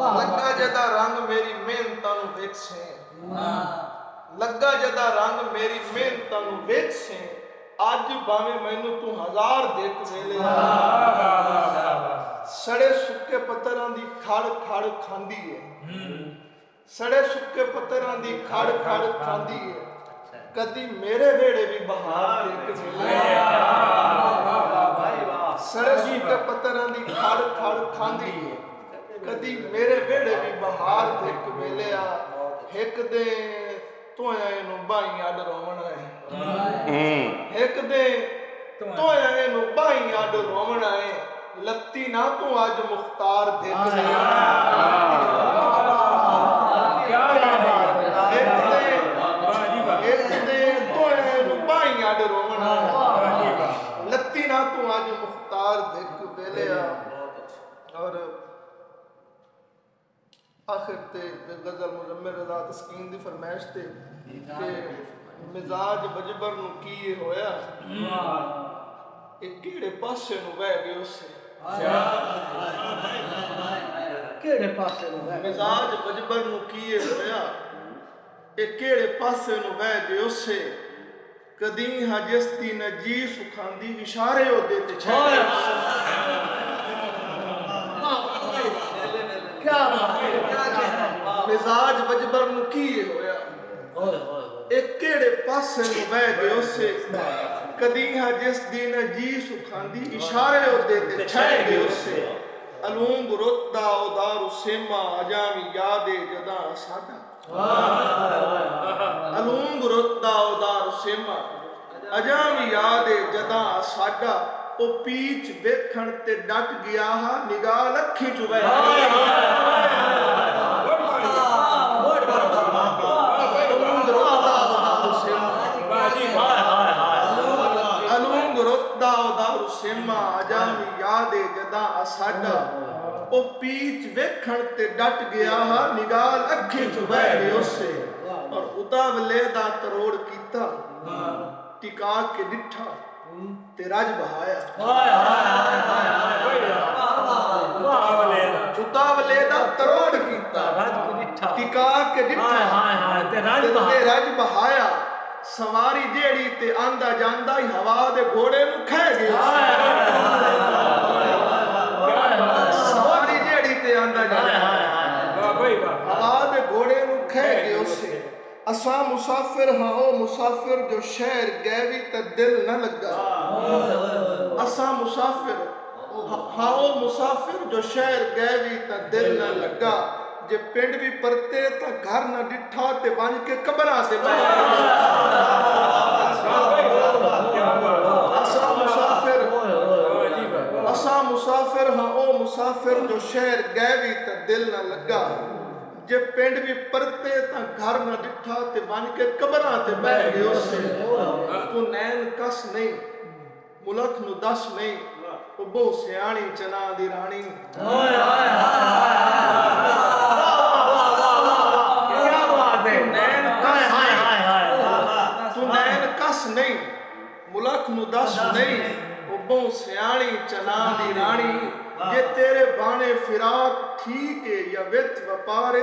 ਲੱਗਾ ਜਦਾ ਰੰਗ ਮੇਰੀ ਮਿਹਨਤਾਂ ਨੂੰ ਵੇਖੇ ਲੱਗਾ ਜਦਾ ਰੰਗ ਮੇਰੀ ਮਿਹਨਤਾਂ ਨੂੰ ਵੇਖੇ ਅੱਜ ਭਾਵੇਂ ਮੈਨੂੰ ਤੂੰ ਹਜ਼ਾਰ ਦੇਖ ਵੇਲੇ ਸੜੇ ਸੁੱਕੇ ਪੱਤਰਾਂ ਦੀ ਖੜ ਖੜ ਖਾਂਦੀ ਏ ਸੜੇ ਸੁੱਕੇ ਪੱਤਰਾਂ ਦੀ ਖੜ ਖੜ ਖਾਂਦੀ ਏ ਕਦੀ ਮੇਰੇ ਵੇੜੇ ਵੀ ਬਹਾਰ ਦੇਖ ਵੇਲੇ ਸੜੇ ਸੁੱਕੇ ਪੱਤਰਾਂ ਦੀ ਖੜ ਖੜ ਖਾਂਦੀ ਏ ਕਦੀ ਮੇਰੇ ਵੇੜੇ ਵੀ ਬਹਾਰ ਦੇਖ ਵੇਲਿਆ ਇੱਕ ਦੇ ਤੋਇਆ ਨੂੰ ਬਾਈਆਂ ਡਰਾਉਣਾ ਹੈ ਇੱਕ ਦੇ ਤੋਇਆ ਨੂੰ ਬਾਈਆਂ ਡਰਾਉਣਾ ਹੈ ਲੱਤੀ ਨਾ ਤੂੰ ਅੱਜ ਮੁਖਤਾਰ ਦੇਖ ਭਾਈਆਂ ਡਰਾਉਣਾ ਲੱਤੀ ਨਾ ਤੂੰ ਅੱਜ ਮੁਖਤਾਰ ਦੇਖ ਵੇਲਿਆ ਔਰ आखिर ते गजल मुजम्मिल रज़ा तस्कीन दी फरमाइश ते कि मिजाज बजबर नू की होया एक केड़े पासे नू बह गए उसे केड़े पासे नू मिजाज बजबर नू की होया एक केड़े पासे नू बह गए उसे कदी हजस्ती नजी सुखांदी इशारे ओदे ते छे क्या मिजाज बजबर नू की होया एक केड़े पासे नू बह गए उसे कदी हा जिस दिन जी सुखांदी इशारे ओदे ते छह गए उसे अलूंग रुतदा उदार सेमा अजामी यादे जदा साडा अलूंग रुतदा उदार सेमा अजामी यादे जदा साडा ओ पीछ वेखण ते डट गया हा निगाह लखी चुवे अलूंग रुतदा उदार सेमा अजामी यादे जदा साडा ओ पीछ वेखण ते डट गया हा निगाह लखी चुवे उसे और उतावले दा तरोड़ कीता टिका के डिठा ते राज बहाया उतावले दा तरोड़ कीता टिका के डिठा ते राज बहाया सवारी जेड़ी ते आंदा जांदा ही हवा दे घोड़े नू खह गया सवारी जेड़ी ते आंदा जांदा हवा दे घोड़े नू खह गया उसे असा मुसाफिर हाँ ओ मुसाफिर जो शहर गए भी ते दिल न लगा असा मुसाफिर हाँ ओ मुसाफिर जो शहर गए भी ते दिल न लगा जे पिंड भी परते तो घर न डिठा ते बन के कबरा से असा मुसाफिर हाँ ओ मुसाफिर जो शहर गए भी ते दिल न लगा जे पिंड भी परते तो घर न डिठा ते बन के कबरा ते बह गए उसे तू नैन कस नहीं मुलख नु दस नहीं ओ बहु सियाणी चना दी रानी तू नैन कस नहीं मुलख नु दस नहीं ओ बहु सियाणी चना दी रानी जे तेरे बाणे फिराक ठीक है या विथ वपारे